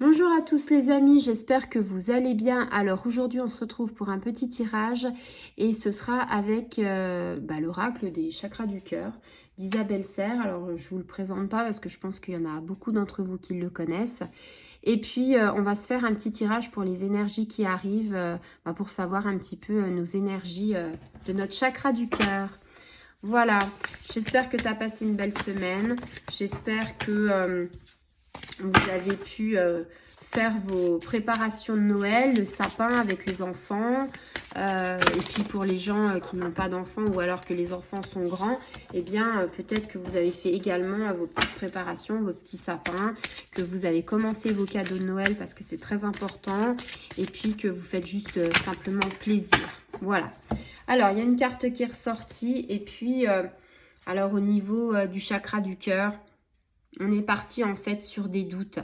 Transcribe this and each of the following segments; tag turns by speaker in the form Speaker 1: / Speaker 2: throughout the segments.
Speaker 1: Bonjour à tous les amis, j'espère que vous allez bien. Alors aujourd'hui on se retrouve pour un petit tirage et ce sera avec l'oracle des chakras du cœur d'Isabelle Serre. Alors je vous le présente pas parce que je pense qu'il y en a beaucoup d'entre vous qui le connaissent. Et puis on va se faire un petit tirage pour les énergies qui arrivent, pour savoir un petit peu nos énergies de notre chakra du cœur. Voilà, j'espère que tu as passé une belle semaine, j'espère que vous avez pu faire vos préparations de Noël, le sapin avec les enfants. Et puis pour les gens qui n'ont pas d'enfants ou alors que les enfants sont grands, eh bien peut-être que vous avez fait également vos petites préparations, vos petits sapins, que vous avez commencé vos cadeaux de Noël parce que c'est très important. Et puis que vous faites juste simplement plaisir. Voilà. Alors, il y a une carte qui est ressortie. Et puis, alors au niveau du chakra du cœur, on est parti en fait sur des doutes.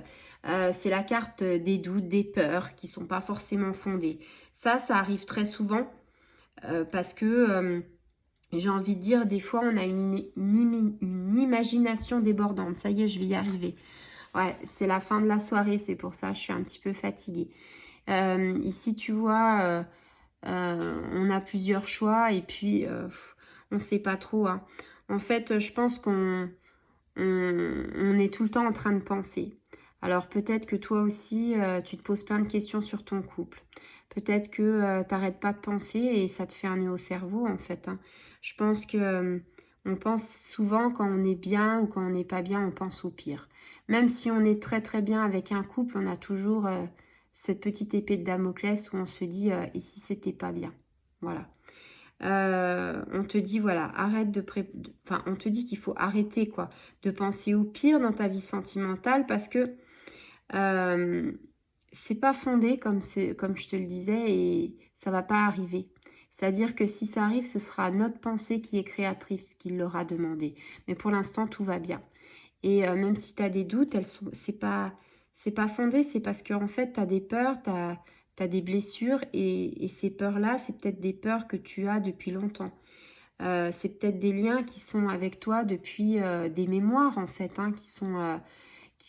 Speaker 1: C'est la carte des doutes, des peurs qui ne sont pas forcément fondées. Ça arrive très souvent parce que j'ai envie de dire, des fois on a une imagination débordante. Ça y est, je vais y arriver. Ouais, c'est la fin de la soirée, c'est pour ça je suis un petit peu fatiguée. Ici, tu vois, on a plusieurs choix et puis on ne sait pas trop. Hein. En fait, je pense qu'on est tout le temps en train de penser. Alors peut-être que toi aussi, tu te poses plein de questions sur ton couple. Peut-être que tu n'arrêtes pas de penser et ça te fait un nœud au cerveau en fait. Hein. Je pense que on pense souvent quand on est bien ou quand on n'est pas bien, on pense au pire. Même si on est très très bien avec un couple, on a toujours cette petite épée de Damoclès où on se dit et si c'était pas bien. Voilà. On te dit voilà, on te dit qu'il faut arrêter quoi, de penser au pire dans ta vie sentimentale parce que euh, c'est pas fondé comme je te le disais et ça va pas arriver. C'est-à-dire que si ça arrive, ce sera notre pensée qui est créatrice qui l'aura demandé. Mais pour l'instant, tout va bien. Et même si tu as des doutes, c'est pas fondé, c'est parce qu'en fait, tu as des peurs, tu as des blessures et ces peurs-là, c'est peut-être des peurs que tu as depuis longtemps. C'est peut-être des liens qui sont avec toi depuis des mémoires en fait, hein, qui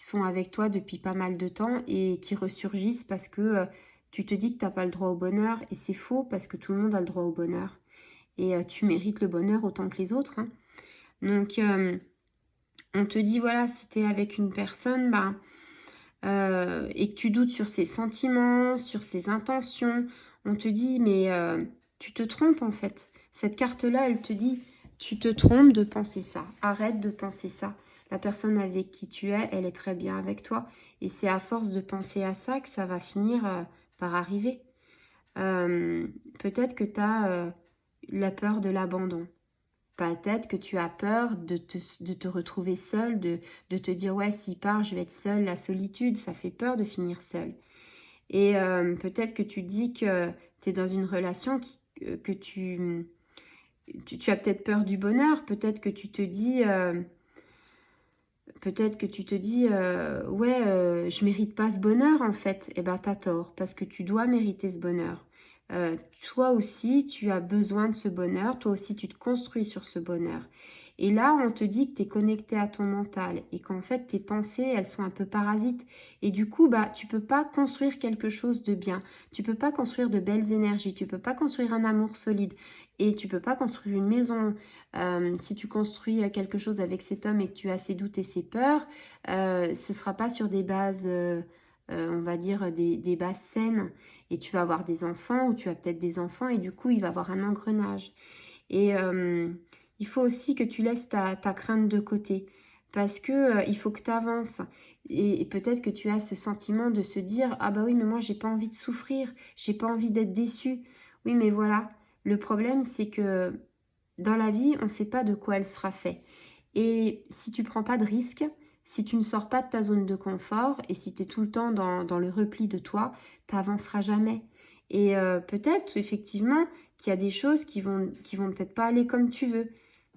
Speaker 1: sont avec toi depuis pas mal de temps et qui ressurgissent parce que tu te dis que tu n'as pas le droit au bonheur et c'est faux parce que tout le monde a le droit au bonheur. Et tu mérites le bonheur autant que les autres. Hein. Donc, on te dit, voilà, si tu es avec une personne et que tu doutes sur ses sentiments, sur ses intentions, on te dit, mais tu te trompes en fait. Cette carte-là, elle te dit, tu te trompes de penser ça. Arrête de penser ça. La personne avec qui tu es, elle est très bien avec toi. Et c'est à force de penser à ça que ça va finir par arriver. Peut-être que tu as la peur de l'abandon. Peut-être que tu as peur de te retrouver seule, de te dire ouais, s'il part, je vais être seule, la solitude, ça fait peur de finir seule. Et peut-être que tu dis que tu es dans une relation que tu as peut-être peur du bonheur, peut-être que tu te dis ouais, je mérite pas ce bonheur en fait. Eh ben t'as tort parce que tu dois mériter ce bonheur. Toi aussi, tu as besoin de ce bonheur. Toi aussi, tu te construis sur ce bonheur. Et là, on te dit que tu es connecté à ton mental et qu'en fait, tes pensées, elles sont un peu parasites. Et du coup, tu peux pas construire quelque chose de bien. Tu peux pas construire de belles énergies. Tu peux pas construire un amour solide. Et tu peux pas construire une maison. Si tu construis quelque chose avec cet homme et que tu as ses doutes et ses peurs, ce sera pas sur des bases, on va dire, des bases saines. Et tu vas avoir des enfants ou tu as peut-être des enfants et du coup, il va y avoir un engrenage. Et il faut aussi que tu laisses ta crainte de côté parce que il faut que tu avances. Et peut-être que tu as ce sentiment de se dire « Ah bah oui, mais moi, j'ai pas envie de souffrir, j'ai pas envie d'être déçue. » Oui, mais voilà, le problème, c'est que dans la vie, on ne sait pas de quoi elle sera faite. Et si tu prends pas de risques, si tu ne sors pas de ta zone de confort et si tu es tout le temps dans le repli de toi, tu n'avanceras jamais. Et peut-être effectivement qu'il y a des choses qui vont peut-être pas aller comme tu veux.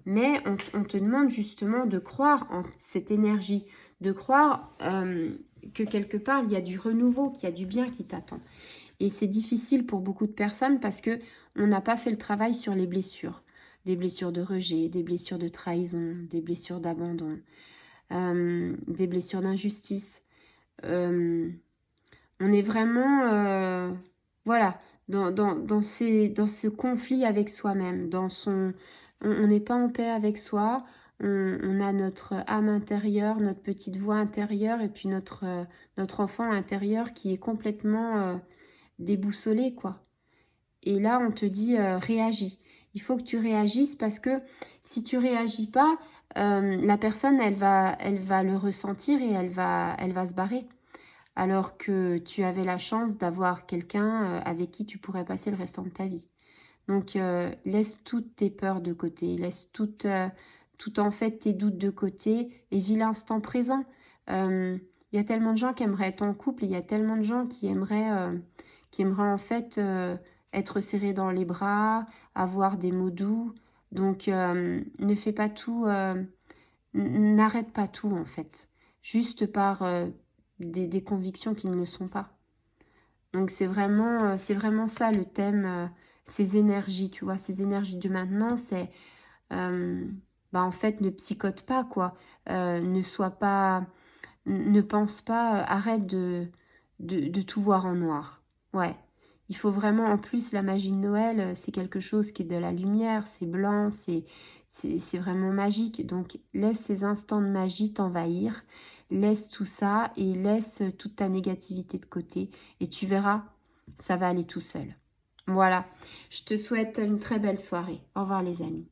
Speaker 1: Mais on te demande justement de croire en cette énergie, de croire que quelque part il y a du renouveau, qu'il y a du bien qui t'attend. Et c'est difficile pour beaucoup de personnes parce que on n'a pas fait le travail sur les blessures. Des blessures de rejet, des blessures de trahison, des blessures d'abandon, des blessures d'injustice. On est vraiment, voilà, dans ce conflit avec soi-même, on n'est pas en paix avec soi, on a notre âme intérieure, notre petite voix intérieure, et puis notre enfant intérieur qui est complètement déboussolé, quoi. Et là, on te dit, réagis. Il faut que tu réagisses parce que si tu réagis pas, la personne, elle va le ressentir et elle va se barrer. Alors que tu avais la chance d'avoir quelqu'un avec qui tu pourrais passer le restant de ta vie. Donc, laisse toutes tes peurs de côté, laisse tout en fait tes doutes de côté et vis l'instant présent. Il y a tellement de gens qui aimeraient être en couple, il y a tellement de gens qui aimeraient en fait être serrés dans les bras, avoir des mots doux. Donc, ne fais pas tout, n'arrête pas tout en fait, juste par des convictions qui ne le sont pas. Donc c'est vraiment ça le thème, ces énergies, tu vois, ces énergies de maintenant, c'est, bah en fait, ne psychote pas, quoi. Ne sois pas, ne pense pas, arrête de tout voir en noir. Ouais, il faut vraiment, en plus, la magie de Noël, c'est quelque chose qui est de la lumière, c'est blanc, c'est vraiment magique. Donc, laisse ces instants de magie t'envahir, laisse tout ça et laisse toute ta négativité de côté. Et tu verras, ça va aller tout seul. Voilà, je te souhaite une très belle soirée. Au revoir les amis.